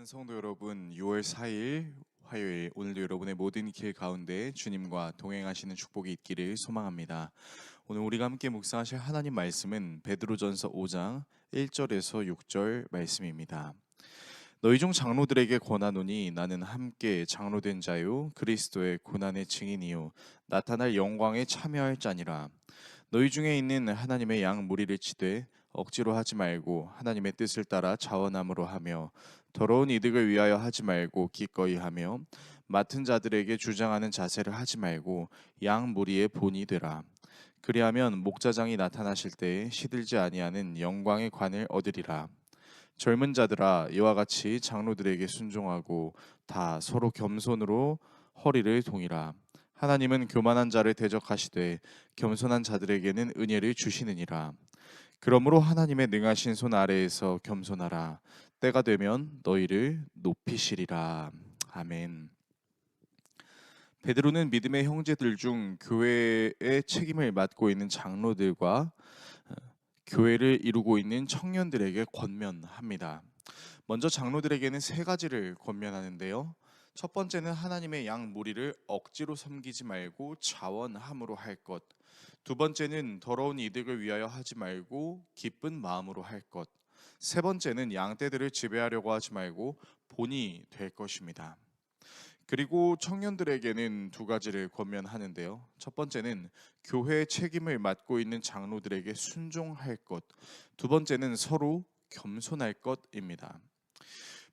사랑하는 성도 여러분, 6월 4일 화요일 오늘도 여러분의 모든 길 가운데 주님과 동행하시는 축복이 있기를 소망합니다. 오늘 우리가 함께 묵상하실 하나님 말씀은 베드로전서 5장 1절에서 6절 말씀입니다. 너희 중 장로들에게 권하노니 나는 함께 장로된 자요 그리스도의 고난의 증인이요 나타날 영광에 참여할 자니라. 너희 중에 있는 하나님의 양 무리를 치되 억지로 하지 말고 하나님의 뜻을 따라 자원함으로 하며 더러운 이득을 위하여 하지 말고 기꺼이 하며 맡은 자들에게 주장하는 자세를 하지 말고 양 무리의 본이 되라. 그리하면 목자장이 나타나실 때에 시들지 아니하는 영광의 관을 얻으리라. 젊은 자들아 이와 같이 장로들에게 순종하고 다 서로 겸손으로 허리를 동이라. 하나님은 교만한 자를 대적하시되 겸손한 자들에게는 은혜를 주시느니라. 그러므로 하나님의 능하신 손 아래에서 겸손하라. 때가 되면 너희를 높이시리라. 아멘. 베드로는 믿음의 형제들 중 교회의 책임을 맡고 있는 장로들과 교회를 이루고 있는 청년들에게 권면합니다. 먼저 장로들에게는 세 가지를 권면하는데요. 첫 번째는 하나님의 양 무리를 억지로 섬기지 말고 자원함으로 할 것. 두 번째는 더러운 이득을 위하여 하지 말고 기쁜 마음으로 할 것. 세 번째는 양떼들을 지배하려고 하지 말고 본이 될 것입니다. 그리고 청년들에게는 두 가지를 권면하는데요. 첫 번째는 교회의 책임을 맡고 있는 장로들에게 순종할 것. 두 번째는 서로 겸손할 것입니다.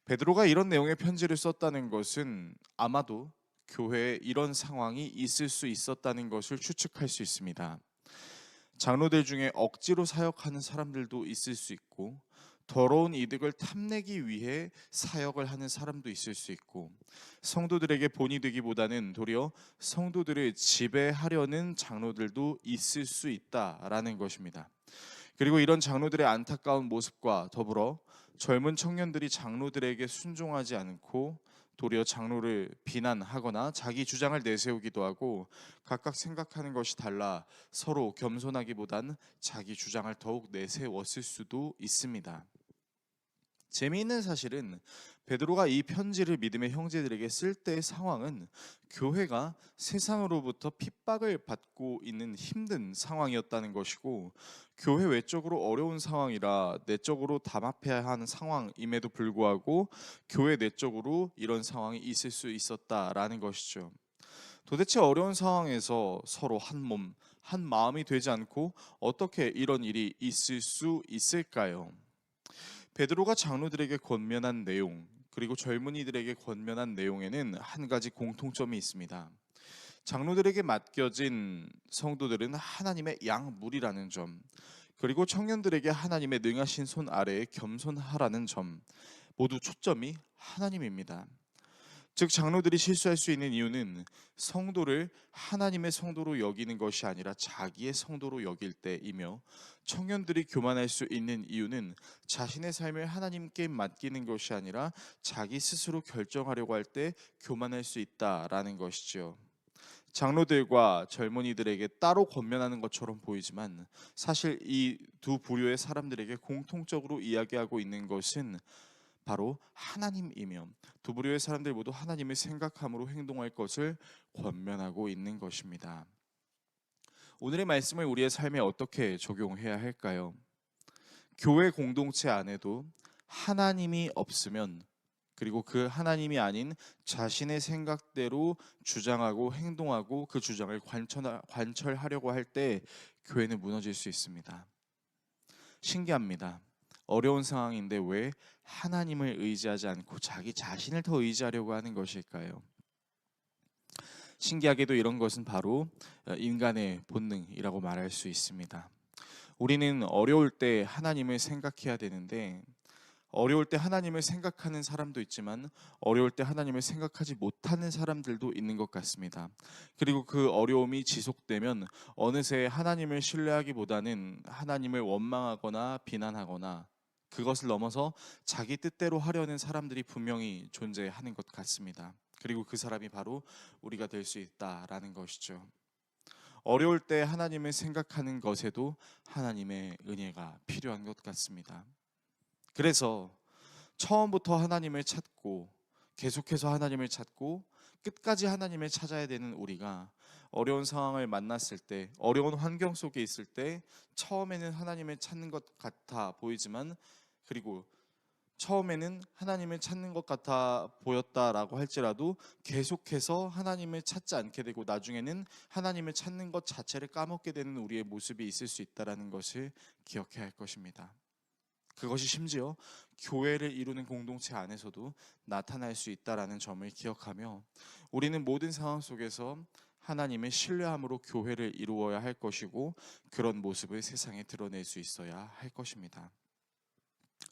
베드로가 이런 내용의 편지를 썼다는 것은 아마도 교회에 이런 상황이 있을 수 있었다는 것을 추측할 수 있습니다. 장로들 중에 억지로 사역하는 사람들도 있을 수 있고 더러운 이득을 탐내기 위해 사역을 하는 사람도 있을 수 있고 성도들에게 본이 되기보다는 도리어 성도들을 지배하려는 장로들도 있을 수 있다라는 것입니다. 그리고 이런 장로들의 안타까운 모습과 더불어 젊은 청년들이 장로들에게 순종하지 않고 도리어 장로를 비난하거나 자기 주장을 내세우기도 하고 각각 생각하는 것이 달라 서로 겸손하기보단 자기 주장을 더욱 내세웠을 수도 있습니다. 재미있는 사실은 베드로가 이 편지를 믿음의 형제들에게 쓸 때의 상황은 교회가 세상으로부터 핍박을 받고 있는 힘든 상황이었다는 것이고 교회 외적으로 어려운 상황이라 내적으로 담합해야 하는 상황임에도 불구하고 교회 내적으로 이런 상황이 있을 수 있었다라는 것이죠. 도대체 어려운 상황에서 서로 한 몸, 한 마음이 되지 않고 어떻게 이런 일이 있을 수 있을까요? 베드로가 장로들에게 권면한 내용 그리고 젊은이들에게 권면한 내용에는 한 가지 공통점이 있습니다. 장로들에게 맡겨진 성도들은 하나님의 양물이라는 점, 그리고 청년들에게 하나님의 능하신 손 아래에 겸손하라는 점, 모두 초점이 하나님입니다. 즉 장로들이 실수할 수 있는 이유는 성도를 하나님의 성도로 여기는 것이 아니라 자기의 성도로 여길 때이며 청년들이 교만할 수 있는 이유는 자신의 삶을 하나님께 맡기는 것이 아니라 자기 스스로 결정하려고 할 때 교만할 수 있다라는 것이지요. 장로들과 젊은이들에게 따로 권면하는 것처럼 보이지만 사실 이 두 부류의 사람들에게 공통적으로 이야기하고 있는 것은 바로 하나님이며 두 부류의 사람들 모두 하나님을 생각함으로 행동할 것을 권면하고 있는 것입니다. 오늘의 말씀을 우리의 삶에 어떻게 적용해야 할까요? 교회 공동체 안에도 하나님이 없으면 그리고 그 하나님이 아닌 자신의 생각대로 주장하고 행동하고 그 주장을 관철하려고 할 때 교회는 무너질 수 있습니다. 신기합니다. 어려운 상황인데 왜 하나님을 의지하지 않고 자기 자신을 더 의지하려고 하는 것일까요? 신기하게도 이런 것은 바로 인간의 본능이라고 말할 수 있습니다. 우리는 어려울 때 하나님을 생각해야 되는데 어려울 때 하나님을 생각하는 사람도 있지만 어려울 때 하나님을 생각하지 못하는 사람들도 있는 것 같습니다. 그리고 그 어려움이 지속되면 어느새 하나님을 신뢰하기보다는 하나님을 원망하거나 비난하거나 그것을 넘어서 자기 뜻대로 하려는 사람들이 분명히 존재하는 것 같습니다. 그리고 그 사람이 바로 우리가 될 수 있다라는 것이죠. 어려울 때 하나님을 생각하는 것에도 하나님의 은혜가 필요한 것 같습니다. 그래서 처음부터 하나님을 찾고 계속해서 하나님을 찾고 끝까지 하나님을 찾아야 되는 우리가 어려운 상황을 만났을 때, 어려운 환경 속에 있을 때 처음에는 하나님을 찾는 것 같아 보이지만, 그리고 처음에는 하나님을 찾는 것 같아 보였다라고 할지라도 계속해서 하나님을 찾지 않게 되고 나중에는 하나님을 찾는 것 자체를 까먹게 되는 우리의 모습이 있을 수 있다는 것을 기억해야 할 것입니다. 그것이 심지어 교회를 이루는 공동체 안에서도 나타날 수 있다는 점을 기억하며, 우리는 모든 상황 속에서 하나님을 신뢰함으로 교회를 이루어야 할 것이고, 그런 모습을 세상에 드러낼 수 있어야 할 것입니다.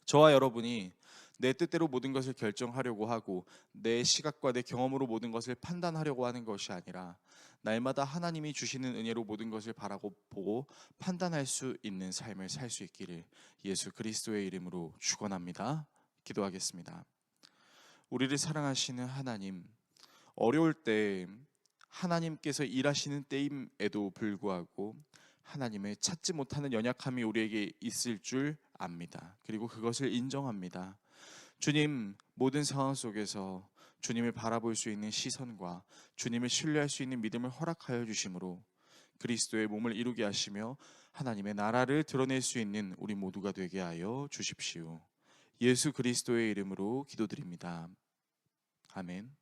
저와 여러분이 내 뜻대로 모든 것을 결정하려고 하고 내 시각과 내 경험으로 모든 것을 판단하려고 하는 것이 아니라, 날마다 하나님이 주시는 은혜로 모든 것을 바라고 보고 판단할 수 있는 삶을 살 수 있기를 예수 그리스도의 이름으로 축원합니다. 기도하겠습니다. 우리를 사랑하시는 하나님, 어려울 때 하나님께서 일하시는 때임에도 불구하고 하나님을 찾지 못하는 연약함이 우리에게 있을 줄 압니다. 그리고 그것을 인정합니다. 주님, 모든 상황 속에서 주님을 바라볼 수 있는 시선과 주님을 신뢰할 수 있는 믿음을 허락하여 주심으로 그리스도의 몸을 이루게 하시며 하나님의 나라를 드러낼 수 있는 우리 모두가 되게 하여 주십시오. 예수 그리스도의 이름으로 기도드립니다. 아멘.